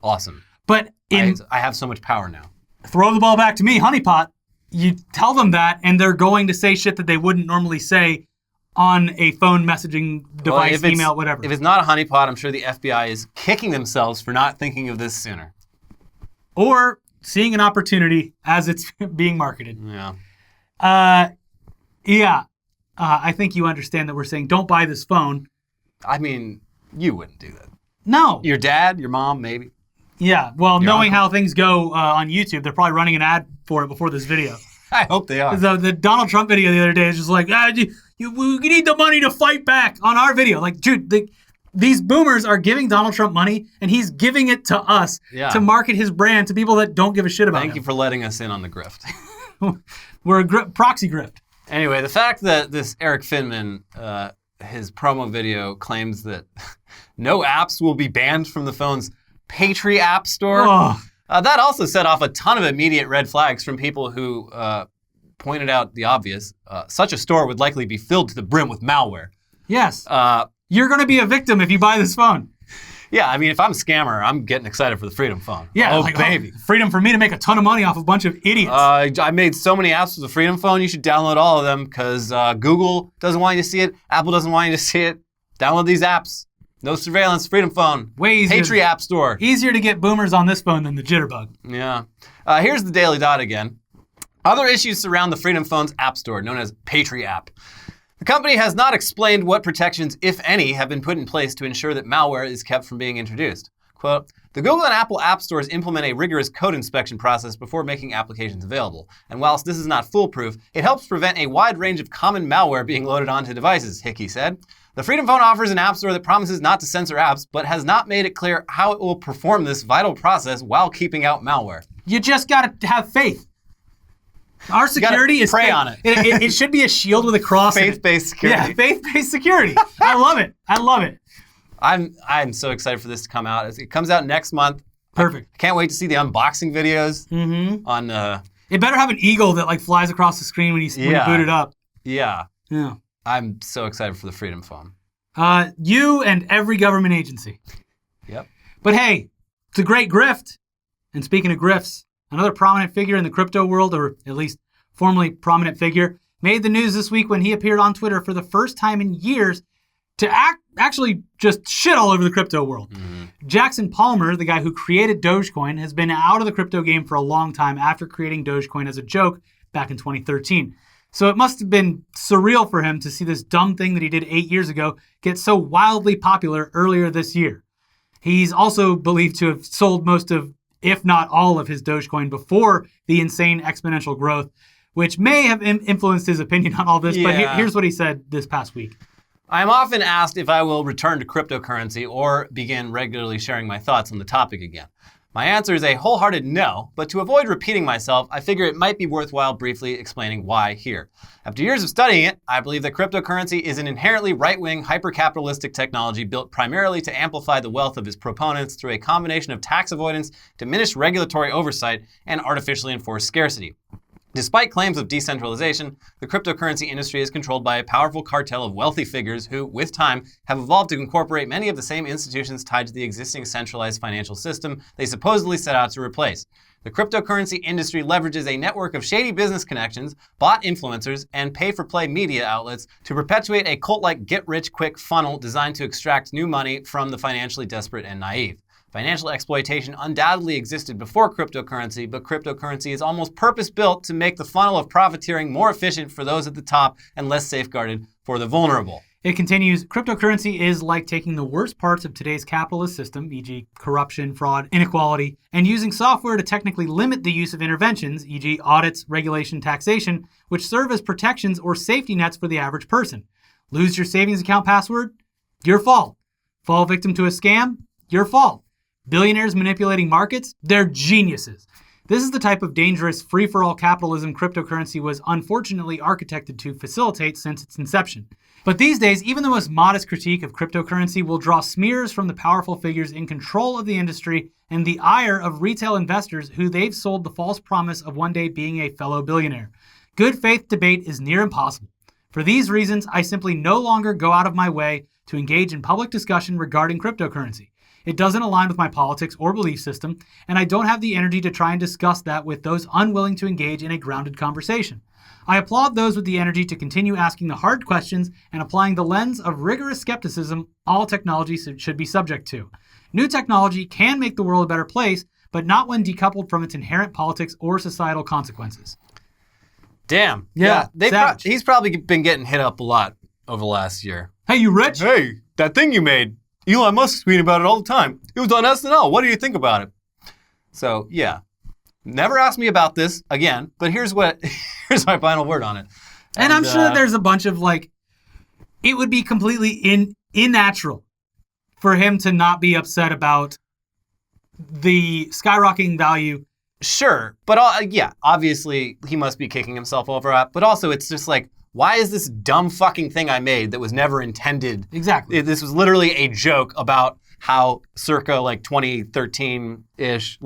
[SPEAKER 2] awesome.
[SPEAKER 1] But
[SPEAKER 2] I have so much power now.
[SPEAKER 1] Throw the ball back to me, honeypot. You tell them that, and they're going to say shit that they wouldn't normally say on a phone messaging device, email, whatever.
[SPEAKER 2] If it's not a honeypot, I'm sure the FBI is kicking themselves for not thinking of this sooner.
[SPEAKER 1] Or seeing an opportunity as it's being marketed.
[SPEAKER 2] Yeah.
[SPEAKER 1] I think you understand that we're saying don't buy this phone.
[SPEAKER 2] I mean, you wouldn't do that.
[SPEAKER 1] No.
[SPEAKER 2] Your dad, your mom, maybe.
[SPEAKER 1] Yeah, well, knowing
[SPEAKER 2] uncle.
[SPEAKER 1] how things go on YouTube, they're probably running an ad for it before this video.
[SPEAKER 2] I hope they are.
[SPEAKER 1] The Donald Trump video the other day is just like, we need the money to fight back on our video. Like, dude, these boomers are giving Donald Trump money, and he's giving it to us to market his brand to people that don't give a shit about him.
[SPEAKER 2] Thank you for letting us in on the grift.
[SPEAKER 1] We're a proxy grift.
[SPEAKER 2] Anyway, the fact that this Eric Finman, his promo video claims that no apps will be banned from the phone's Patri App Store, that also set off a ton of immediate red flags from people who pointed out the obvious. Such a store would likely be filled to the brim with malware.
[SPEAKER 1] Yes. You're going to be a victim if you buy this phone.
[SPEAKER 2] Yeah, I mean, if I'm a scammer, I'm getting excited for the Freedom Phone.
[SPEAKER 1] Yeah, baby. Freedom for me to make a ton of money off a bunch of idiots.
[SPEAKER 2] I made so many apps with the Freedom Phone, you should download all of them because Google doesn't want you to see it, Apple doesn't want you to see it. Download these apps. No surveillance, Freedom Phone.
[SPEAKER 1] Way easier.
[SPEAKER 2] Patri App Store.
[SPEAKER 1] Easier to get boomers on this phone than the Jitterbug.
[SPEAKER 2] Yeah. Here's the Daily Dot again. Other issues surround the Freedom Phone's App Store, known as Patri App. The company has not explained what protections, if any, have been put in place to ensure that malware is kept from being introduced. Quote, the Google and Apple app stores implement a rigorous code inspection process before making applications available. And whilst this is not foolproof, it helps prevent a wide range of common malware being loaded onto devices, Hickey said. The Freedom Phone offers an app store that promises not to censor apps, but has not made it clear how it will perform this vital process while keeping out malware.
[SPEAKER 1] You just got to have faith. Our security is
[SPEAKER 2] pray on it.
[SPEAKER 1] It should be a shield with a cross.
[SPEAKER 2] Faith-based security.
[SPEAKER 1] Yeah, faith-based security. I love it. I love it.
[SPEAKER 2] I'm so excited for this to come out. It comes out next month.
[SPEAKER 1] Perfect.
[SPEAKER 2] I can't wait to see the unboxing videos on.
[SPEAKER 1] It better have an eagle that like flies across the screen when you boot it up.
[SPEAKER 2] Yeah.
[SPEAKER 1] Yeah.
[SPEAKER 2] I'm so excited for the Freedom Phone.
[SPEAKER 1] You and every government agency.
[SPEAKER 2] Yep.
[SPEAKER 1] But hey, it's a great grift. And speaking of grifts, another prominent figure in the crypto world, or at least formerly prominent figure, made the news this week when he appeared on Twitter for the first time in years to actually just shit all over the crypto world. Jackson Palmer, the guy who created Dogecoin, has been out of the crypto game for a long time after creating Dogecoin as a joke back in 2013. So it must have been surreal for him to see this dumb thing that he did 8 years ago get so wildly popular earlier this year. He's also believed to have sold most of, if not all of his Dogecoin before the insane exponential growth, which may have influenced his opinion on all this, but here's what he said this past week.
[SPEAKER 2] I am often asked if I will return to cryptocurrency or begin regularly sharing my thoughts on the topic again. My answer is a wholehearted no, but to avoid repeating myself, I figure it might be worthwhile briefly explaining why here. After years of studying it, I believe that cryptocurrency is an inherently right-wing, hyper-capitalistic technology built primarily to amplify the wealth of its proponents through a combination of tax avoidance, diminished regulatory oversight, and artificially enforced scarcity. Despite claims of decentralization, the cryptocurrency industry is controlled by a powerful cartel of wealthy figures who, with time, have evolved to incorporate many of the same institutions tied to the existing centralized financial system they supposedly set out to replace. The cryptocurrency industry leverages a network of shady business connections, bot influencers, and pay-for-play media outlets to perpetuate a cult-like get-rich-quick funnel designed to extract new money from the financially desperate and naive. Financial exploitation undoubtedly existed before cryptocurrency, but cryptocurrency is almost purpose-built to make the funnel of profiteering more efficient for those at the top and less safeguarded for the vulnerable.
[SPEAKER 1] It continues, cryptocurrency is like taking the worst parts of today's capitalist system, e.g. corruption, fraud, inequality, and using software to technically limit the use of interventions, e.g. audits, regulation, taxation, which serve as protections or safety nets for the average person. Lose your savings account password? Your fault. Fall victim to a scam? Your fault. Billionaires manipulating markets? They're geniuses. This is the type of dangerous free-for-all capitalism cryptocurrency was unfortunately architected to facilitate since its inception. But these days, even the most modest critique of cryptocurrency will draw smears from the powerful figures in control of the industry and the ire of retail investors who they've sold the false promise of one day being a fellow billionaire. Good faith debate is near impossible. For these reasons, I simply no longer go out of my way to engage in public discussion regarding cryptocurrency. It doesn't align with my politics or belief system, and I don't have the energy to try and discuss that with those unwilling to engage in a grounded conversation. I applaud those with the energy to continue asking the hard questions and applying the lens of rigorous skepticism all technology should be subject to. New technology can make the world a better place, but not when decoupled from its inherent politics or societal consequences.
[SPEAKER 2] Damn.
[SPEAKER 1] Yeah,
[SPEAKER 2] he's probably been getting hit up a lot over the last year.
[SPEAKER 1] Hey, you rich?
[SPEAKER 2] Hey, that thing you made. Elon Musk's tweeting about it all the time. It was on SNL. What do you think about it? So, yeah. Never asked me about this again, but here's my final word on it.
[SPEAKER 1] And I'm sure that there's a bunch of it would be completely unnatural for him to not be upset about the skyrocketing value.
[SPEAKER 2] Sure, but obviously he must be kicking himself over it. But also it's just why is this dumb fucking thing I made that was never intended?
[SPEAKER 1] Exactly.
[SPEAKER 2] This was literally a joke about how circa 2013-ish,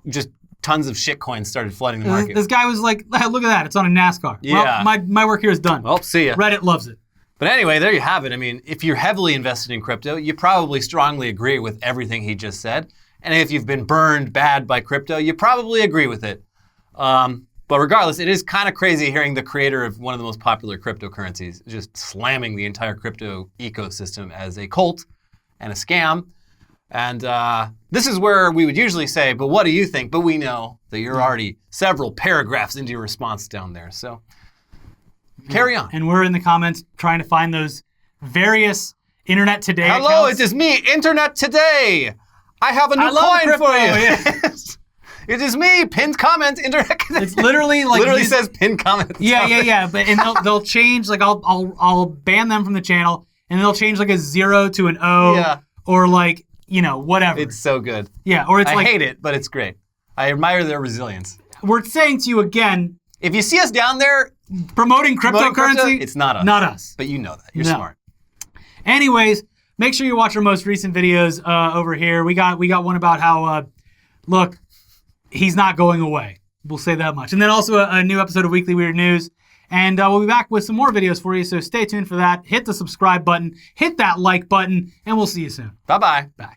[SPEAKER 2] just tons of shit coins started flooding the market.
[SPEAKER 1] This guy was like, look at that, it's on a NASCAR.
[SPEAKER 2] Yeah.
[SPEAKER 1] Well, my work here is done.
[SPEAKER 2] Well, see ya.
[SPEAKER 1] Reddit loves it.
[SPEAKER 2] But anyway, there you have it. I mean, if you're heavily invested in crypto, you probably strongly agree with everything he just said. And if you've been burned bad by crypto, you probably agree with it. But regardless, it is kind of crazy hearing the creator of one of the most popular cryptocurrencies just slamming the entire crypto ecosystem as a cult and a scam. And this is where we would usually say, but what do you think? But we know that you're already several paragraphs into your response down there. So carry on.
[SPEAKER 1] And we're in the comments trying to find those various Internet Today
[SPEAKER 2] Hello,
[SPEAKER 1] accounts.
[SPEAKER 2] it is me, Internet Today. I have a new
[SPEAKER 1] love
[SPEAKER 2] coin
[SPEAKER 1] crypto,
[SPEAKER 2] for you.
[SPEAKER 1] yeah.
[SPEAKER 2] It is me, pinned comment, Internet Today.
[SPEAKER 1] It's literally
[SPEAKER 2] literally says pinned comment.
[SPEAKER 1] Yeah. But they'll change I'll ban them from the channel, and they'll change a 0 to an O, or whatever.
[SPEAKER 2] It's so good.
[SPEAKER 1] Yeah, or it's
[SPEAKER 2] I hate it, but it's great. I admire their resilience.
[SPEAKER 1] We're saying to you again,
[SPEAKER 2] if you see us down there
[SPEAKER 1] promoting cryptocurrency,
[SPEAKER 2] it's not us.
[SPEAKER 1] Not us.
[SPEAKER 2] But you know that. You're smart.
[SPEAKER 1] Anyways, make sure you watch our most recent videos over here. We got one about how look, he's not going away. We'll say that much. And then also a new episode of Weekly Weird News. And we'll be back with some more videos for you, so stay tuned for that. Hit the subscribe button, hit that like button, and we'll see you soon.
[SPEAKER 2] Bye-bye.
[SPEAKER 1] Bye.